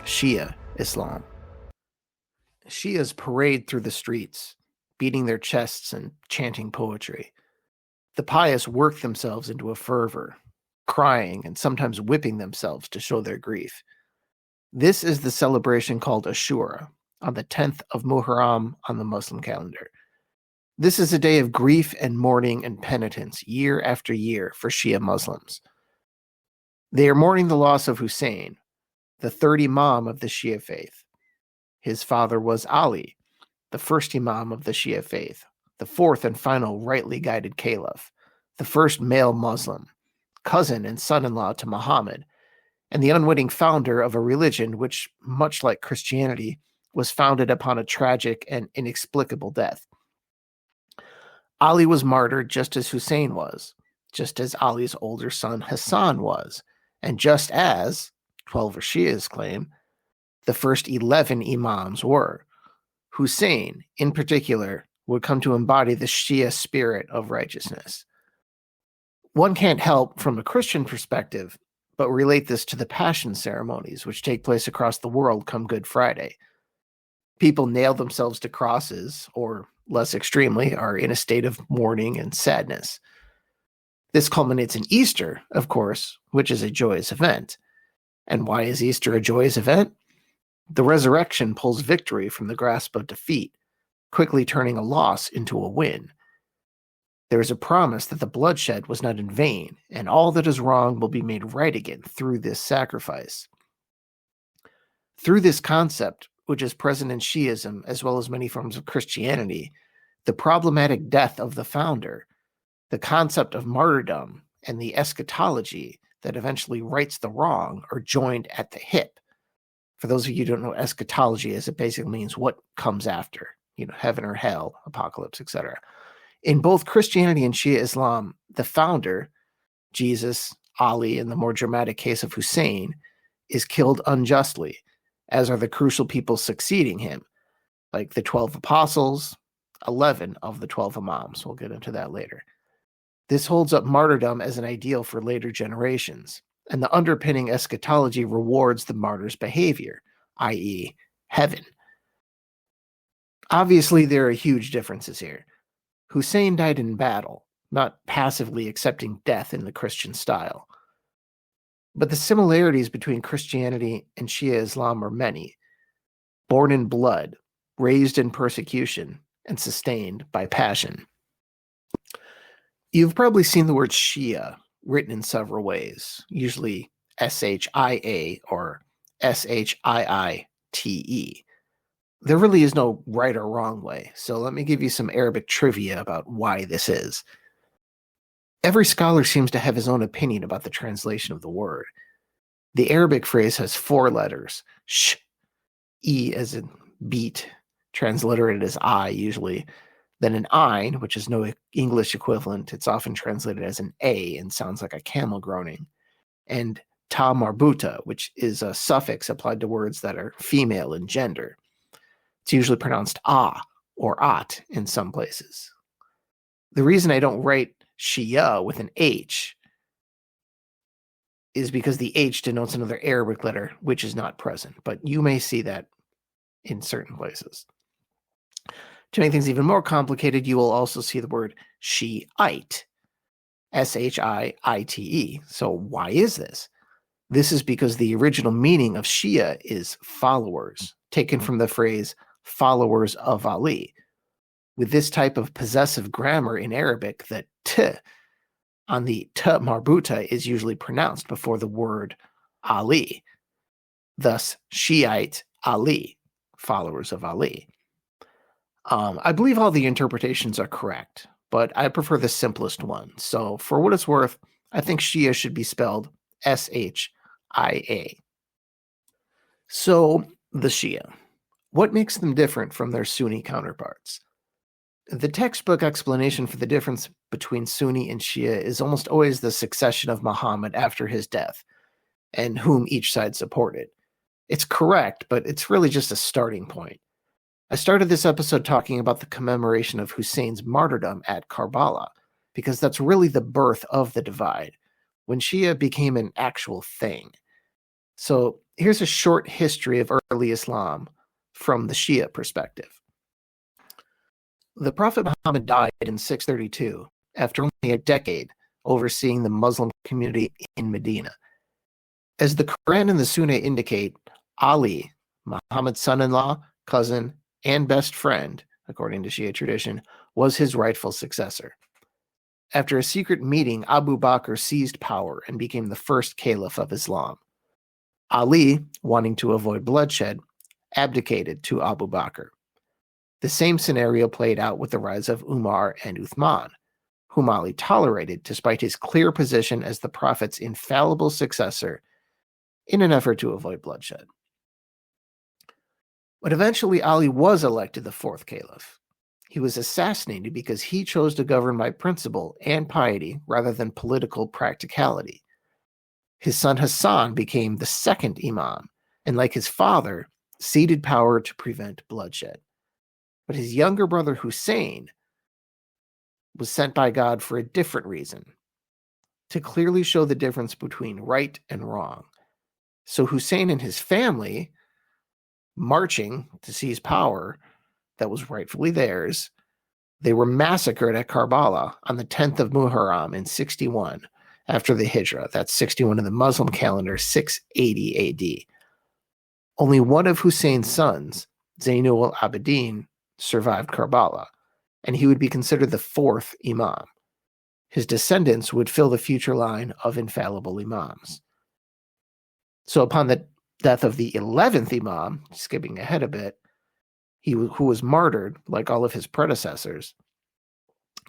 Shia Islam. Shias parade through the streets, beating their chests and chanting poetry. The pious work themselves into a fervor, crying and sometimes whipping themselves to show their grief. This is the celebration called Ashura, on the 10th of Muharram on the Muslim calendar. This is a day of grief and mourning and penitence year after year for Shia Muslims. They are mourning the loss of Husayn, the third Imam of the Shia faith. His father was Ali, the first Imam of the Shia faith, the fourth and final rightly guided caliph, the first male Muslim, cousin and son-in-law to Muhammad, and the unwitting founder of a religion which, much like Christianity, was founded upon a tragic and inexplicable death. Ali was martyred just as Husayn was, just as Ali's older son Hassan was, and just as, 12 Shias claim, the first 11 Imams were. Husayn, in particular, would come to embody the Shia spirit of righteousness. One can't help, from a Christian perspective, but relate this to the Passion ceremonies which take place across the world come Good Friday. People nail themselves to crosses, or, less extremely, are in a state of mourning and sadness. This culminates in Easter, of course, which is a joyous event. And why is Easter a joyous event? The resurrection pulls victory from the grasp of defeat, quickly turning a loss into a win. There is a promise that the bloodshed was not in vain, and all that is wrong will be made right again through this sacrifice. Through this concept, which is present in Shiism as well as many forms of Christianity, the problematic death of the founder, the concept of martyrdom, and the eschatology that eventually rights the wrong are joined at the hip. For those of you who don't know eschatology, as it basically means what comes after, heaven or hell, apocalypse, etc. In both Christianity and Shia Islam, the founder, Jesus, Ali, in the more dramatic case of Husayn, is killed unjustly, as are the crucial people succeeding him, like the 12 apostles, 11 of the 12 Imams. We'll get into that later. This holds up martyrdom as an ideal for later generations, and the underpinning eschatology rewards the martyr's behavior, i.e., heaven. Obviously, there are huge differences here. Husayn died in battle, not passively accepting death in the Christian style. But the similarities between Christianity and Shia Islam are many. Born in blood, raised in persecution, and sustained by passion. You've probably seen the word Shia written in several ways, usually S-H-I-A or S-H-I-I-T-E. There really is no right or wrong way, so let me give you some Arabic trivia about why this is. Every scholar seems to have his own opinion about the translation of the word. The Arabic phrase has 4 letters, sh, e as in beat, transliterated as I usually, then an ein, which is no English equivalent. It's often translated as an a and sounds like a camel groaning, and ta marbuta, which is a suffix applied to words that are female in gender. It's usually pronounced ah or at in some places. The reason I don't write Shia with an H is because the H denotes another Arabic letter, which is not present, but you may see that in certain places. To make things even more complicated, you will also see the word Shiite, S-H-I-I-T-E. So why is this? This is because the original meaning of Shia is followers, taken from the phrase followers of Ali. With this type of possessive grammar in Arabic, the t on the t marbuta is usually pronounced before the word Ali. Thus, Shiite Ali, followers of Ali. I believe all the interpretations are correct, but I prefer the simplest one. So for what it's worth, I think Shia should be spelled S-H-I-A. So the Shia. What makes them different from their Sunni counterparts? The textbook explanation for the difference between Sunni and Shia is almost always the succession of Muhammad after his death, and whom each side supported. It's correct, but it's really just a starting point. I started this episode talking about the commemoration of Husayn's martyrdom at Karbala, because that's really the birth of the divide, when Shia became an actual thing. So Here's a short history of early Islam from the Shia perspective. The Prophet Muhammad died in 632 after only a decade overseeing the Muslim community in Medina. As the Quran and the Sunnah indicate, Ali, Muhammad's son-in-law, cousin, and best friend, according to Shia tradition, was his rightful successor. After a secret meeting, Abu Bakr seized power and became the first caliph of Islam. Ali, wanting to avoid bloodshed, abdicated to Abu Bakr. The same scenario played out with the rise of Umar and Uthman, whom Ali tolerated despite his clear position as the Prophet's infallible successor in an effort to avoid bloodshed. But eventually Ali was elected the fourth caliph. He was assassinated because he chose to govern by principle and piety rather than political practicality. His son Hassan became the second imam, and like his father, ceded power to prevent bloodshed. But his younger brother Husayn was sent by God for a different reason, to clearly show the difference between right and wrong. So Husayn and his family, marching to seize power that was rightfully theirs, they were massacred at Karbala on the 10th of Muharram in 61 after the Hijrah. That's 61 in the Muslim calendar, 680 AD. Only one of Husayn's sons, Zainul al-Abidin, survived Karbala, and he would be considered the fourth imam. His descendants would fill the future line of infallible imams. So upon the death of the 11th imam, skipping ahead a bit, who was martyred like all of his predecessors,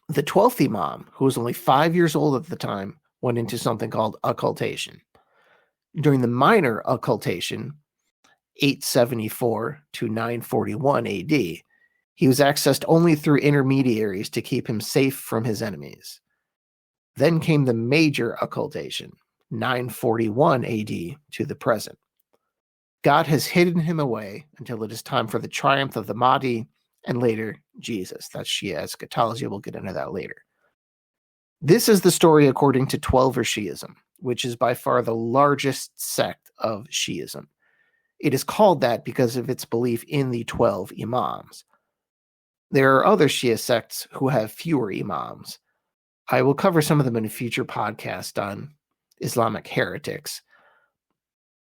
the 12th imam, who was only 5 years old at the time, went into something called occultation. During the minor occultation, 874 to 941 AD, he was accessed only through intermediaries to keep him safe from his enemies. Then came the major occultation, 941 AD to the present. God has hidden him away until it is time for the triumph of the Mahdi and later Jesus. That's Shia eschatology. We'll get into that later. This is the story according to Twelver Shiism, which is by far the largest sect of Shiism. It is called that because of its belief in the 12 imams. There are other Shia sects who have fewer imams. I will cover some of them in a future podcast on Islamic heretics,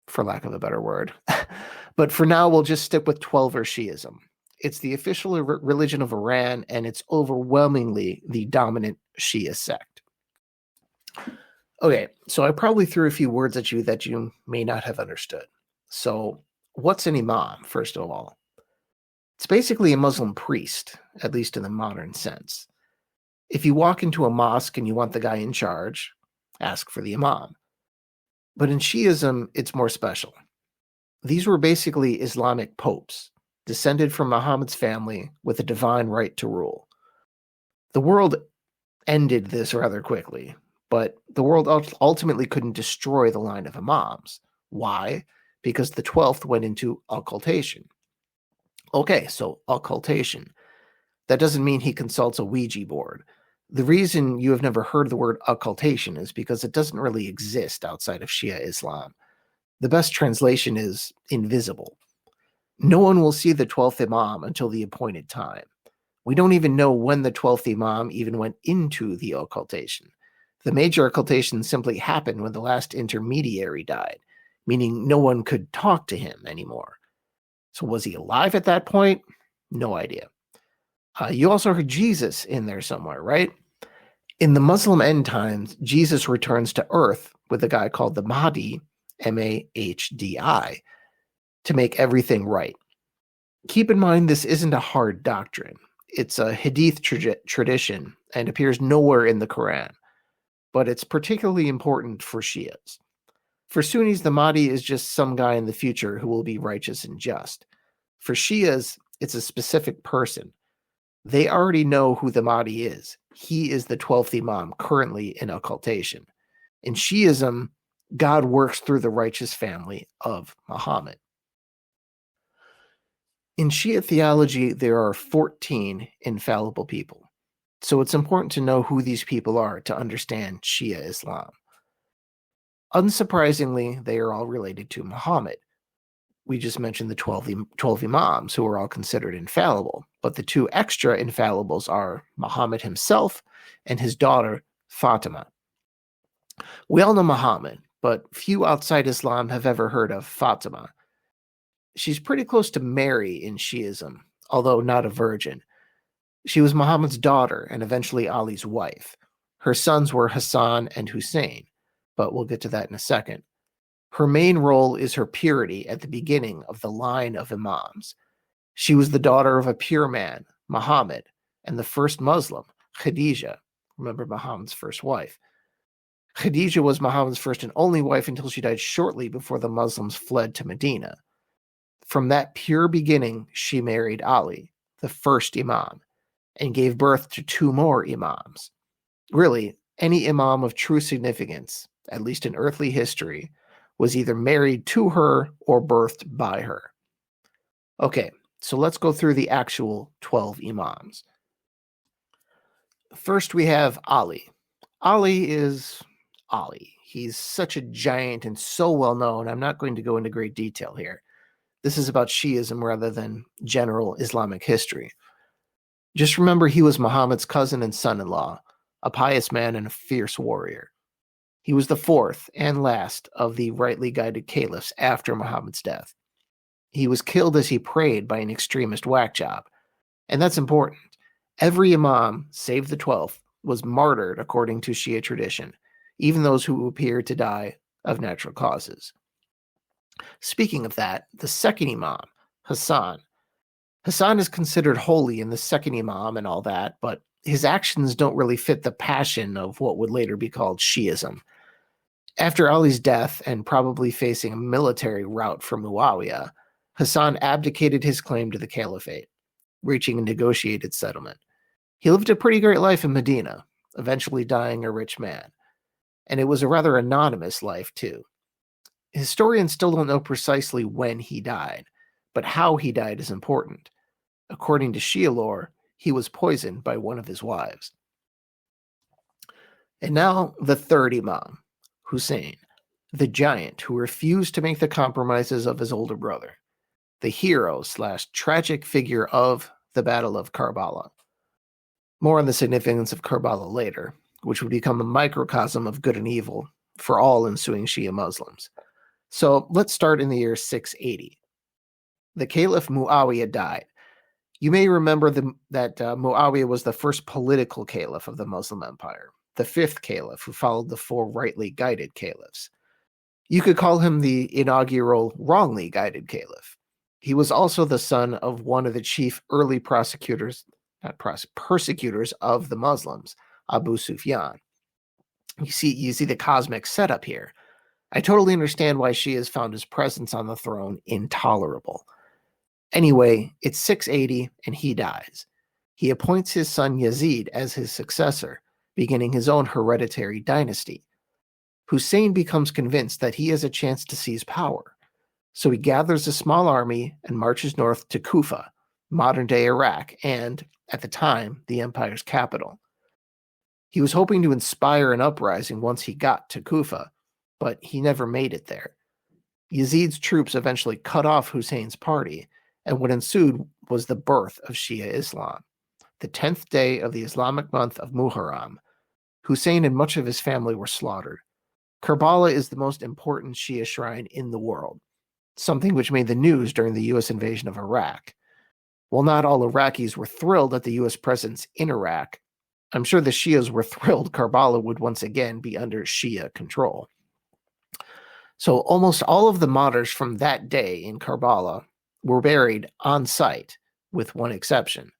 for lack of a better word. But for now, we'll just stick with Twelver Shiism. It's the official religion of Iran, and it's overwhelmingly the dominant Shia sect. Okay, so I probably threw a few words at you that you may not have understood. So, what's an imam, first of all? It's basically a Muslim priest, at least in the modern sense. If you walk into a mosque and you want the guy in charge, ask for the imam. But in Shiism, it's more special. These were basically Islamic popes, descended from Muhammad's family with a divine right to rule. The world ended this rather quickly, but the world ultimately couldn't destroy the line of imams. Why? Because the 12th went into occultation. Okay, so occultation. That doesn't mean he consults a Ouija board. The reason you have never heard the word occultation is because it doesn't really exist outside of Shia Islam. The best translation is invisible. No one will see the 12th Imam until the appointed time. We don't even know when the 12th Imam even went into the occultation. The major occultation simply happened when the last intermediary died, meaning no one could talk to him anymore. So was he alive at that point? No idea. You also heard Jesus in there somewhere, right? In the Muslim end times, Jesus returns to earth with a guy called the Mahdi, M-A-H-D-I, to make everything right. Keep in mind, this isn't a hard doctrine. It's a Hadith tradition and appears nowhere in the Quran, but it's particularly important for Shias. For Sunnis, the Mahdi is just some guy in the future who will be righteous and just. For Shias, it's a specific person. They already know who the Mahdi is. He is the 12th Imam currently in occultation. In Shiism, God works through the righteous family of Muhammad. In Shia theology, there are 14 infallible people. So it's important to know who these people are to understand Shia Islam. Unsurprisingly, they are all related to Muhammad. we just mentioned the 12 Imams, who are all considered infallible. But the two extra infallibles are Muhammad himself and his daughter, Fatima. We all know Muhammad, but few outside Islam have ever heard of Fatima. She's pretty close to Mary in Shiism, although not a virgin. She was Muhammad's daughter and eventually Ali's wife. Her sons were Hassan and Husayn, but we'll get to that in a second. Her main role is her purity at the beginning of the line of Imams. She was the daughter of a pure man, Muhammad, and the first Muslim, Khadija. Remember Muhammad's first wife. Khadija was Muhammad's first and only wife until she died shortly before the Muslims fled to Medina. From that pure beginning, she married Ali, the first Imam, and gave birth to two more Imams. Really, any Imam of true significance, at least in earthly history, was either married to her or birthed by her. Okay, so let's go through the actual 12 Imams. First, we have Ali. Ali is Ali. He's such a giant and so well known. I'm not going to go into great detail here. This is about Shiism rather than general Islamic history. Just remember he was Muhammad's cousin and son-in-law, a pious man and a fierce warrior. He was the fourth and last of the rightly guided caliphs after Muhammad's death. He was killed as he prayed by an extremist whack job. And that's important. Every Imam, save the 12th, was martyred according to Shia tradition, even those who appeared to die of natural causes. Speaking of that, the second Imam, Hassan. Hassan is considered holy in the second Imam and all that, but his actions don't really fit the passion of what would later be called Shiism. After Ali's death and probably facing a military rout from Muawiyah, Hassan abdicated his claim to the caliphate, reaching a negotiated settlement. He lived a pretty great life in Medina, eventually dying a rich man. And it was a rather anonymous life, too. Historians still don't know precisely when he died, but how he died is important. According to Shia lore, he was poisoned by one of his wives. And now the third Imam, Husayn, the giant who refused to make the compromises of his older brother, the hero/tragic figure of the Battle of Karbala. More on the significance of Karbala later, which would become a microcosm of good and evil for all ensuing Shia Muslims. So let's start in the year 680. The Caliph Muawiyah died. You may remember that Muawiyah was the first political caliph of the Muslim Empire, the fifth caliph who followed the four rightly guided caliphs. You could call him the inaugural wrongly guided caliph. He was also the son of one of the chief early persecutors of the Muslims, Abu Sufyan. You see the cosmic setup here. I totally understand why Shias found his presence on the throne intolerable. Anyway, it's 680 and he dies. He appoints his son Yazid as his successor, beginning his own hereditary dynasty. Husayn becomes convinced that he has a chance to seize power, so he gathers a small army and marches north to Kufa, modern-day Iraq, and, at the time, the empire's capital. He was hoping to inspire an uprising once he got to Kufa, but he never made it there. Yazid's troops eventually cut off Husayn's party, and what ensued was the birth of Shia Islam. The 10th day of the Islamic month of Muharram, Husayn and much of his family were slaughtered. Karbala is the most important Shia shrine in the world, something which made the news during the U.S. invasion of Iraq. While not all Iraqis were thrilled at the U.S. presence in Iraq, I'm sure the Shias were thrilled Karbala would once again be under Shia control. So almost all of the martyrs from that day in Karbala were buried on site, with one exception.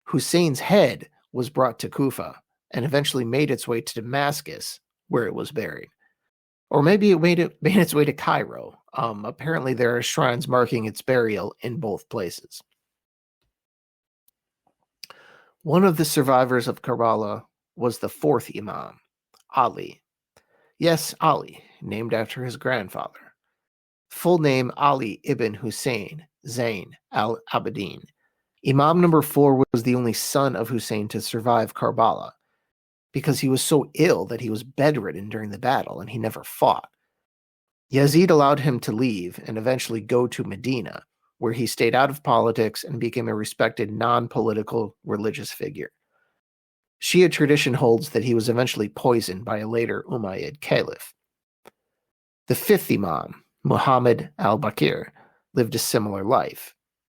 Husayn's head was brought to Kufa and eventually made its way to Damascus, where it was buried. Or maybe it made its way to Cairo. Apparently there are shrines marking its burial in both places. One of the survivors of Karbala was the fourth Imam, Ali. Yes, Ali, named after his grandfather. Full name Ali ibn Husayn Zayn al-Abidin. Imam number 4 was the only son of Husayn to survive Karbala, because he was so ill that he was bedridden during the battle and he never fought. Yazid allowed him to leave and eventually go to Medina, where he stayed out of politics and became a respected non-political religious figure. Shia tradition holds that he was eventually poisoned by a later Umayyad caliph. The fifth Imam, Muhammad al-Baqir, lived a similar life.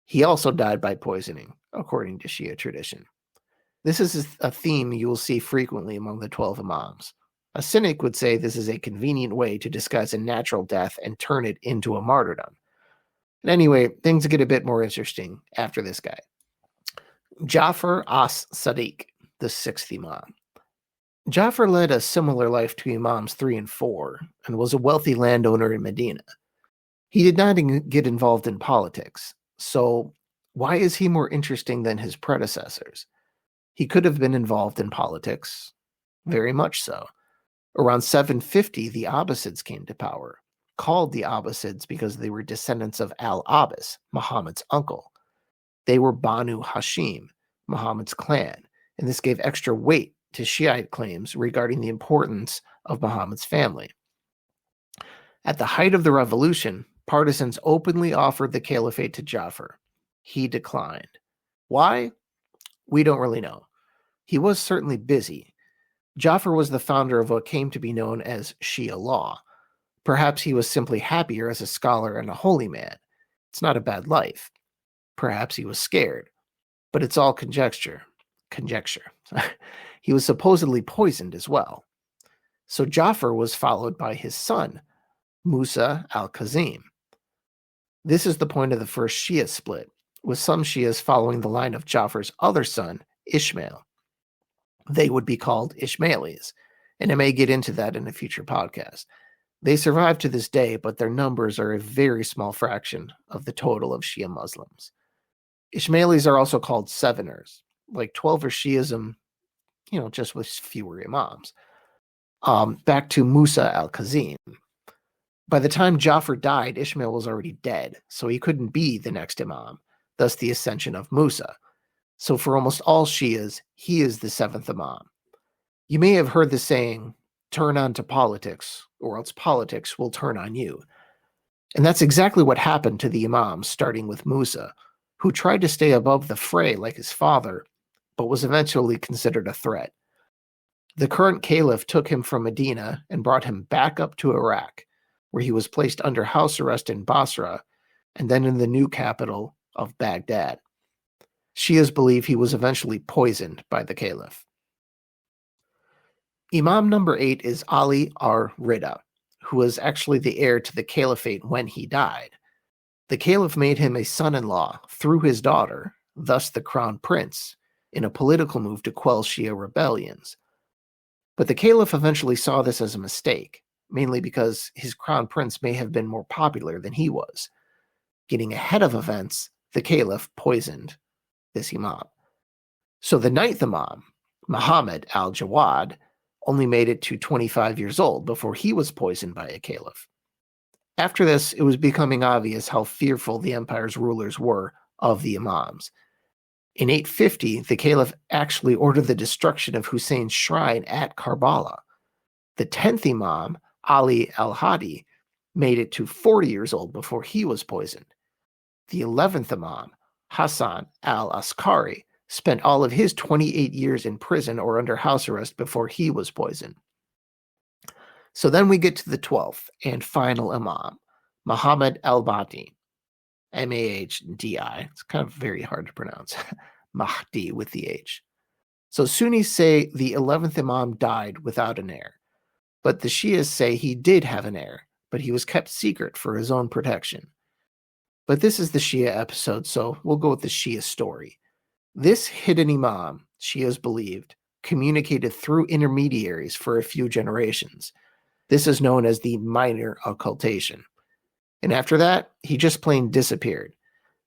He also died by poisoning, according to Shia tradition. This is a theme you will see frequently among the 12 Imams. A cynic would say this is a convenient way to disguise a natural death and turn it into a martyrdom. And anyway, things get a bit more interesting after this guy. Ja'far as-Sadiq, the sixth Imam. Ja'far led a similar life to Imams 3 and 4 and was a wealthy landowner in Medina. He did not get involved in politics, so why is he more interesting than his predecessors? He could have been involved in politics, very much so. Around 750, the Abbasids came to power, called the Abbasids because they were descendants of Al-Abbas, Muhammad's uncle. They were Banu Hashim, Muhammad's clan, and this gave extra weight to Shiite claims regarding the importance of Muhammad's family. At the height of the revolution, partisans openly offered the caliphate to Ja'far. He declined. Why? We don't really know. He was certainly busy. Ja'far was the founder of what came to be known as Shia law. Perhaps he was simply happier as a scholar and a holy man. It's not a bad life. Perhaps he was scared. But it's all conjecture. He was supposedly poisoned as well. So Ja'far was followed by his son, Musa al-Kazim. This is the point of the first Shia split, with some Shias following the line of Ja'far's other son, Ishmael. They would be called Ismailis, and I may get into that in a future podcast. They survive to this day, but their numbers are a very small fraction of the total of Shia Muslims. Ismailis are also called Seveners, like 12er Shiism, just with fewer Imams. Back to Musa al-Kazim. By the time Ja'far died, Ishmael was already dead, so he couldn't be the next Imam, thus the ascension of Musa. So for almost all Shias, he is the seventh Imam. You may have heard the saying, turn on to politics, or else politics will turn on you. And that's exactly what happened to the Imams, starting with Musa, who tried to stay above the fray like his father, but was eventually considered a threat. The current caliph took him from Medina and brought him back up to Iraq, where he was placed under house arrest in Basra, and then in the new capital of Baghdad. Shias believe he was eventually poisoned by the caliph. Imam number 8 is Ali ar-Rida, who was actually the heir to the caliphate when he died. The caliph made him a son-in-law through his daughter, thus the crown prince, in a political move to quell Shia rebellions. But the caliph eventually saw this as a mistake, mainly because his crown prince may have been more popular than he was. Getting ahead of events, the caliph poisoned this Imam. So the ninth Imam, Muhammad al-Jawad, only made it to 25 years old before he was poisoned by a caliph. After this, it was becoming obvious how fearful the empire's rulers were of the Imams. In 850, the caliph actually ordered the destruction of Husayn's shrine at Karbala. The 10th Imam, Ali al-Hadi, made it to 40 years old before he was poisoned. The 11th Imam, Hassan al-Askari, spent all of his 28 years in prison or under house arrest before he was poisoned. So then we get to the 12th and final Imam, Muhammad al-Mahdi, Mahdi. It's kind of very hard to pronounce. Mahdi with the H. So Sunnis say the 11th Imam died without an heir, but the Shias say he did have an heir, but he was kept secret for his own protection. But this is the Shia episode, so we'll go with the Shia story. This hidden Imam, Shias believed, communicated through intermediaries for a few generations. This is known as the minor occultation. And after that, he just plain disappeared.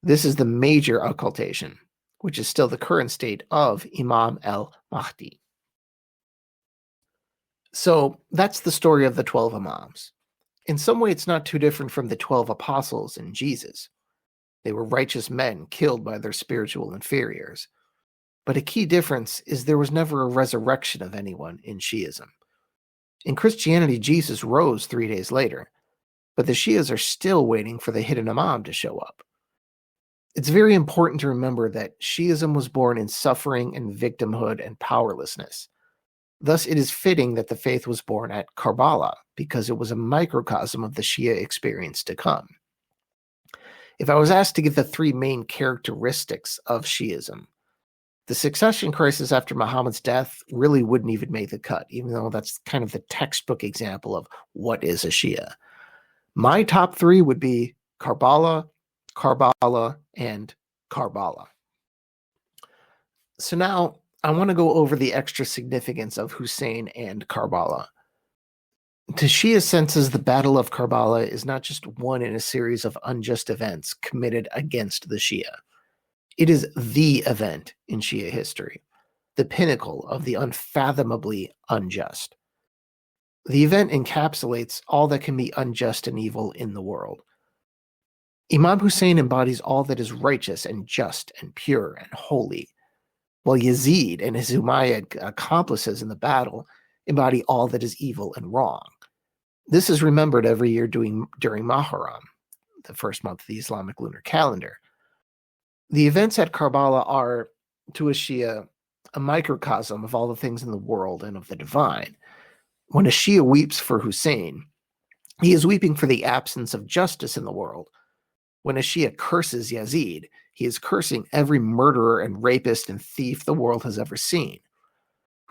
This is the major occultation, which is still the current state of Imam al-Mahdi. So that's the story of the 12 Imams. In some way, it's not too different from the 12 apostles and Jesus. They were righteous men killed by their spiritual inferiors. But a key difference is there was never a resurrection of anyone in Shiism. In Christianity, Jesus rose 3 days later, but the Shias are still waiting for the hidden Imam to show up. It's very important to remember that Shiism was born in suffering and victimhood and powerlessness. Thus, it is fitting that the faith was born at Karbala, because it was a microcosm of the Shia experience to come. If I was asked to give the three main characteristics of Shiism, the succession crisis after Muhammad's death really wouldn't even make the cut, even though that's kind of the textbook example of what is a Shia. My top three would be Karbala, Karbala, and Karbala. So now I want to go over the extra significance of Husayn and Karbala. To Shia senses, the Battle of Karbala is not just one in a series of unjust events committed against the Shia. It is the event in Shia history, the pinnacle of the unfathomably unjust. The event encapsulates all that can be unjust and evil in the world. Imam Husayn embodies all that is righteous and just and pure and holy, while Yazid and his Umayyad accomplices in the battle embody all that is evil and wrong. This is remembered every year during Muharram, the first month of the Islamic lunar calendar. The events at Karbala are, to a Shia, a microcosm of all the things in the world and of the divine. When a Shia weeps for Husayn, he is weeping for the absence of justice in the world. When a Shia curses Yazid, he is cursing every murderer and rapist and thief the world has ever seen.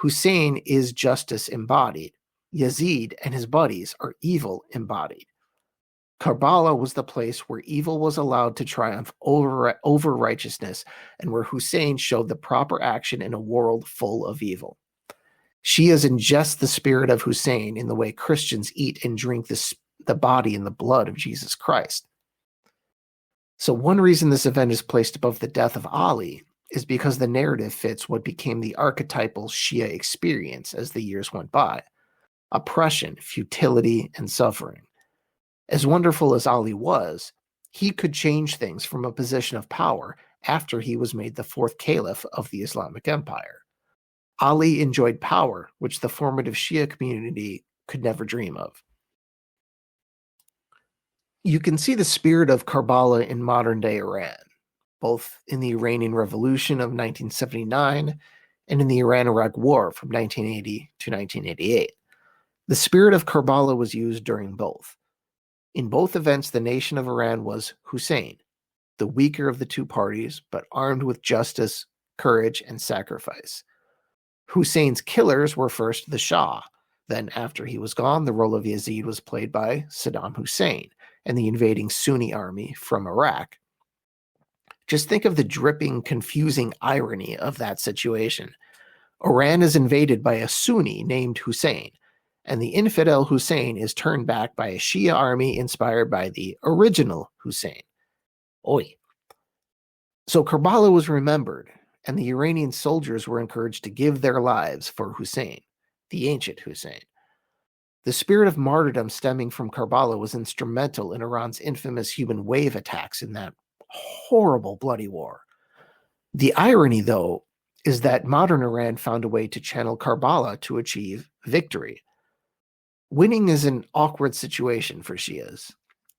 Husayn is justice embodied. Yazid and his buddies are evil embodied. Karbala was the place where evil was allowed to triumph over righteousness, and where Husayn showed the proper action in a world full of evil. Shias ingest the spirit of Husayn in the way Christians eat and drink the body and the blood of Jesus Christ. So one reason this event is placed above the death of Ali is because the narrative fits what became the archetypal Shia experience as the years went by: oppression, futility, and suffering. As wonderful as Ali was, he could change things from a position of power after he was made the fourth caliph of the Islamic Empire. Ali enjoyed power, which the formative Shia community could never dream of. You can see the spirit of Karbala in modern-day Iran, both in the Iranian Revolution of 1979 and in the Iran-Iraq War from 1980 to 1988. The spirit of Karbala was used during both. In both events, the nation of Iran was Husayn, the weaker of the two parties, but armed with justice, courage, and sacrifice. Husayn's killers were first the Shah. Then, after he was gone, the role of Yazid was played by Saddam Hussein and the invading Sunni army from Iraq. Just think of the dripping, confusing irony of that situation. Iran is invaded by a Sunni named Husayn, and the infidel Husayn is turned back by a Shia army inspired by the original Husayn. Oi. So Karbala was remembered, and the Iranian soldiers were encouraged to give their lives for Husayn, the ancient Husayn. The spirit of martyrdom stemming from Karbala was instrumental in Iran's infamous human wave attacks in that horrible bloody war. The irony, though, is that modern Iran found a way to channel Karbala to achieve victory. Winning is an awkward situation for Shias,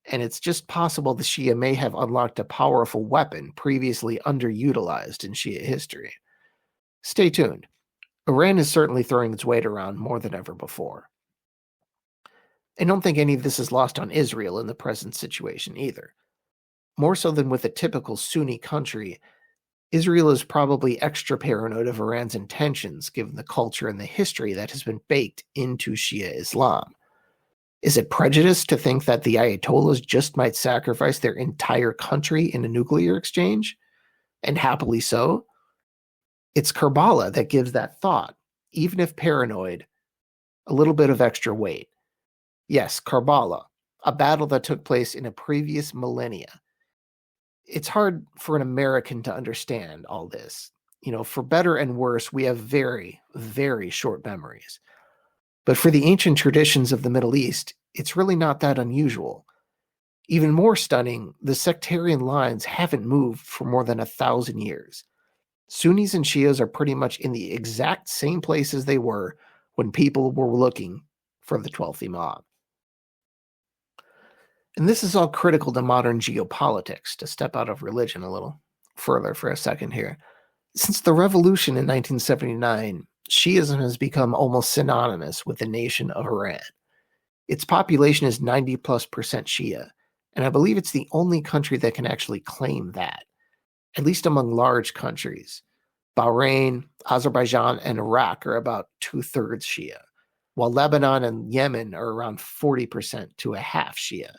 and it's just possible the Shia may have unlocked a powerful weapon previously underutilized in Shia history. Stay tuned. Iran is certainly throwing its weight around more than ever before. I don't think any of this is lost on Israel in the present situation either. More so than with a typical Sunni country, Israel is probably extra paranoid of Iran's intentions given the culture and the history that has been baked into Shia Islam. Is it prejudice to think that the Ayatollahs just might sacrifice their entire country in a nuclear exchange? And happily so? It's Karbala that gives that thought, even if paranoid, a little bit of extra weight. Yes, Karbala, a battle that took place in a previous millennia. It's hard for an American to understand all this. For better and worse, we have very, very short memories. But for the ancient traditions of the Middle East, it's really not that unusual. Even more stunning, the sectarian lines haven't moved for more than 1,000 years. Sunnis and Shias are pretty much in the exact same places they were when people were looking for the 12th Imam. And this is all critical to modern geopolitics, to step out of religion a little further for a second here. Since the revolution in 1979, Shiism has become almost synonymous with the nation of Iran. Its population is 90+% Shia, and I believe it's the only country that can actually claim that, at least among large countries. Bahrain, Azerbaijan, and Iraq are about 2/3 Shia, while Lebanon and Yemen are around 40% to a half Shia.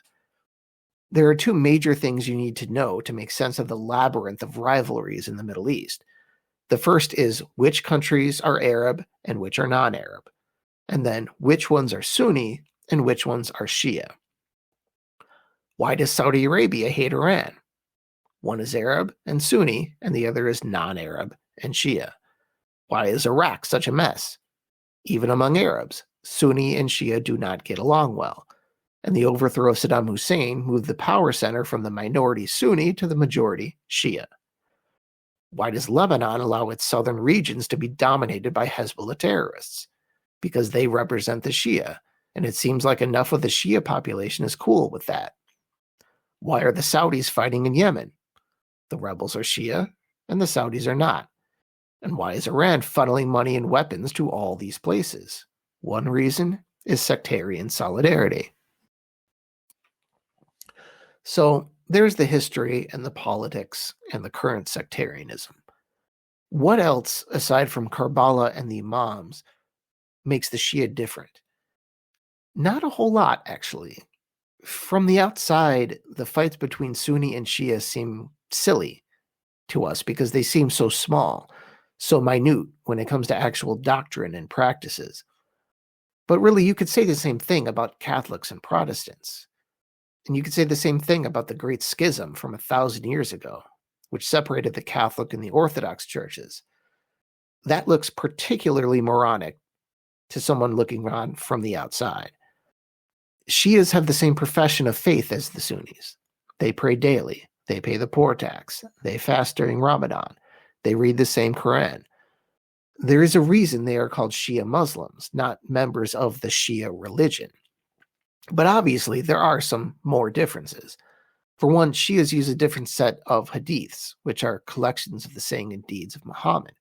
There are two major things you need to know to make sense of the labyrinth of rivalries in the Middle East. The first is which countries are Arab and which are non-Arab, and then which ones are Sunni and which ones are Shia. Why does Saudi Arabia hate Iran? One is Arab and Sunni, and the other is non-Arab and Shia. Why is Iraq such a mess? Even among Arabs, Sunni and Shia do not get along well, and the overthrow of Saddam Hussein moved the power center from the minority Sunni to the majority Shia. Why does Lebanon allow its southern regions to be dominated by Hezbollah terrorists? Because they represent the Shia, and it seems like enough of the Shia population is cool with that. Why are the Saudis fighting in Yemen? The rebels are Shia, and the Saudis are not. And why is Iran funneling money and weapons to all these places? One reason is sectarian solidarity. So there's the history and the politics and the current sectarianism. What else, aside from Karbala and the Imams, makes the Shia different? Not a whole lot, actually. From the outside, the fights between Sunni and Shia seem silly to us because they seem so small, so minute when it comes to actual doctrine and practices. But really, you could say the same thing about Catholics and Protestants. And you could say the same thing about the Great Schism from 1,000 years ago, which separated the Catholic and the Orthodox churches. That looks particularly moronic to someone looking on from the outside. Shias have the same profession of faith as the Sunnis. They pray daily. They pay the poor tax. They fast during Ramadan. They read the same Quran. There is a reason they are called Shia Muslims, not members of the Shia religion. But obviously, there are some more differences. For one, Shias use a different set of hadiths, which are collections of the saying and deeds of Muhammad.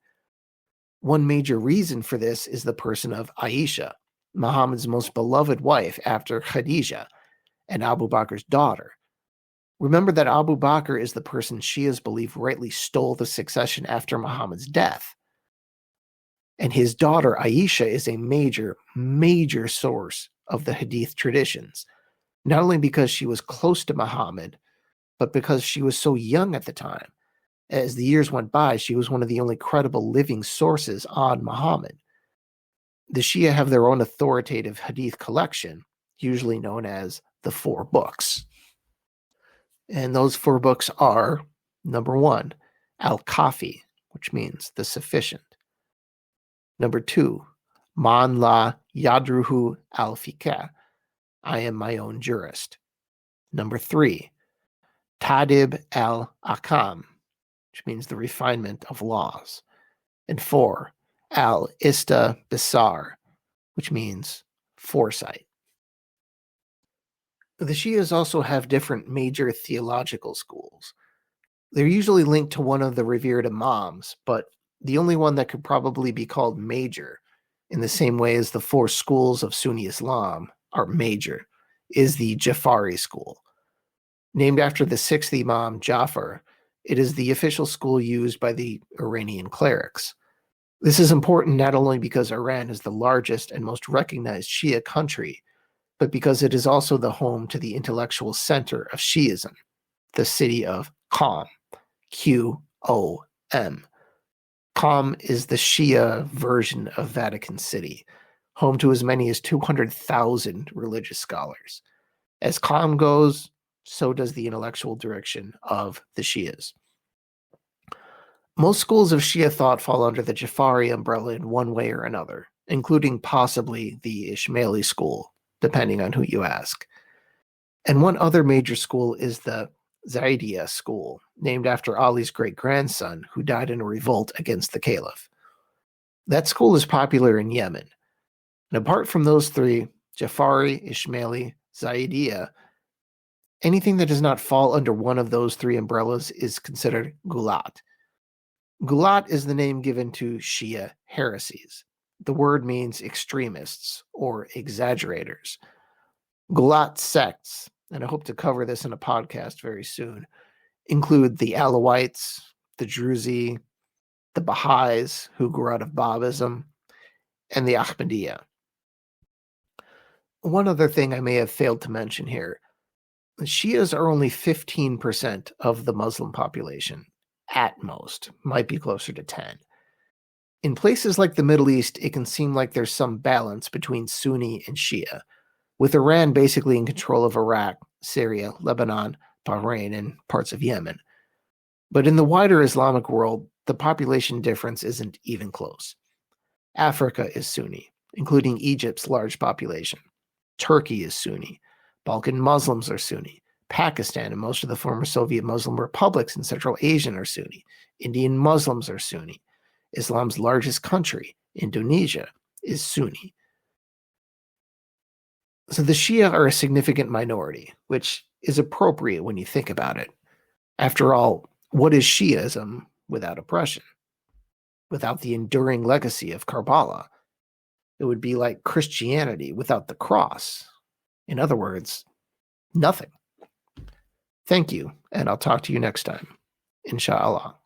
One major reason for this is the person of Aisha, Muhammad's most beloved wife after Khadijah and Abu Bakr's daughter. Remember that Abu Bakr is the person Shias believe rightly stole the succession after Muhammad's death. And his daughter Aisha is a major, major source of the hadith traditions, not only because she was close to Muhammad, but because she was so young at the time. As the years went by, she was one of the only credible living sources on Muhammad. The Shia have their own authoritative hadith collection, usually known as the 4 books. And those 4 books are, number 1, Al-Kafi, which means the sufficient. Number 2, Man la yadruhu al-fiqh, I am my own jurist. Number 3, Tadib al-Akam, which means the refinement of laws. And 4, Al-Istabisar, which means foresight. The Shias also have different major theological schools. They're usually linked to one of the revered Imams, but the only one that could probably be called major, in the same way as the 4 schools of Sunni Islam are major, is the Jafari school. Named after the 6th Imam, Jafar, it is the official school used by the Iranian clerics. This is important not only because Iran is the largest and most recognized Shia country, but because it is also the home to the intellectual center of Shiism, the city of Qom, Q-O-M. Qom is the Shia version of Vatican City, home to as many as 200,000 religious scholars. As Qom goes, so does the intellectual direction of the Shias. Most schools of Shia thought fall under the Jafari umbrella in one way or another, including possibly the Ismaili school, depending on who you ask. And one other major school is the Zaydiya school, named after Ali's great-grandson who died in a revolt against the Caliph. That school is popular in Yemen. And apart from those 3, Jafari, Ismaili, Zaydiya, Anything that does not fall under one of those three umbrellas is considered gulat. Gulat is the name given to Shia heresies. The word means extremists or exaggerators. Gulat sects, and I hope to cover this in a podcast very soon, include the Alawites, the Druzi, the Baha'is, who grew out of Babism, and the Ahmadiyya. One other thing I may have failed to mention here. Shias are only 15% of the Muslim population, at most, might be closer to 10. In places like the Middle East, it can seem like there's some balance between Sunni and Shia, with Iran basically in control of Iraq, Syria, Lebanon, Bahrain, and parts of Yemen. But in the wider Islamic world, the population difference isn't even close. Africa is Sunni, including Egypt's large population. Turkey is Sunni. Balkan Muslims are Sunni. Pakistan and most of the former Soviet Muslim republics in Central Asia are Sunni. Indian Muslims are Sunni. Islam's largest country, Indonesia, is Sunni. So the Shia are a significant minority, which is appropriate when you think about it. After all, what is Shiism without oppression? Without the enduring legacy of Karbala? It would be like Christianity without the cross. In other words, nothing. Thank you, and I'll talk to you next time. Inshallah.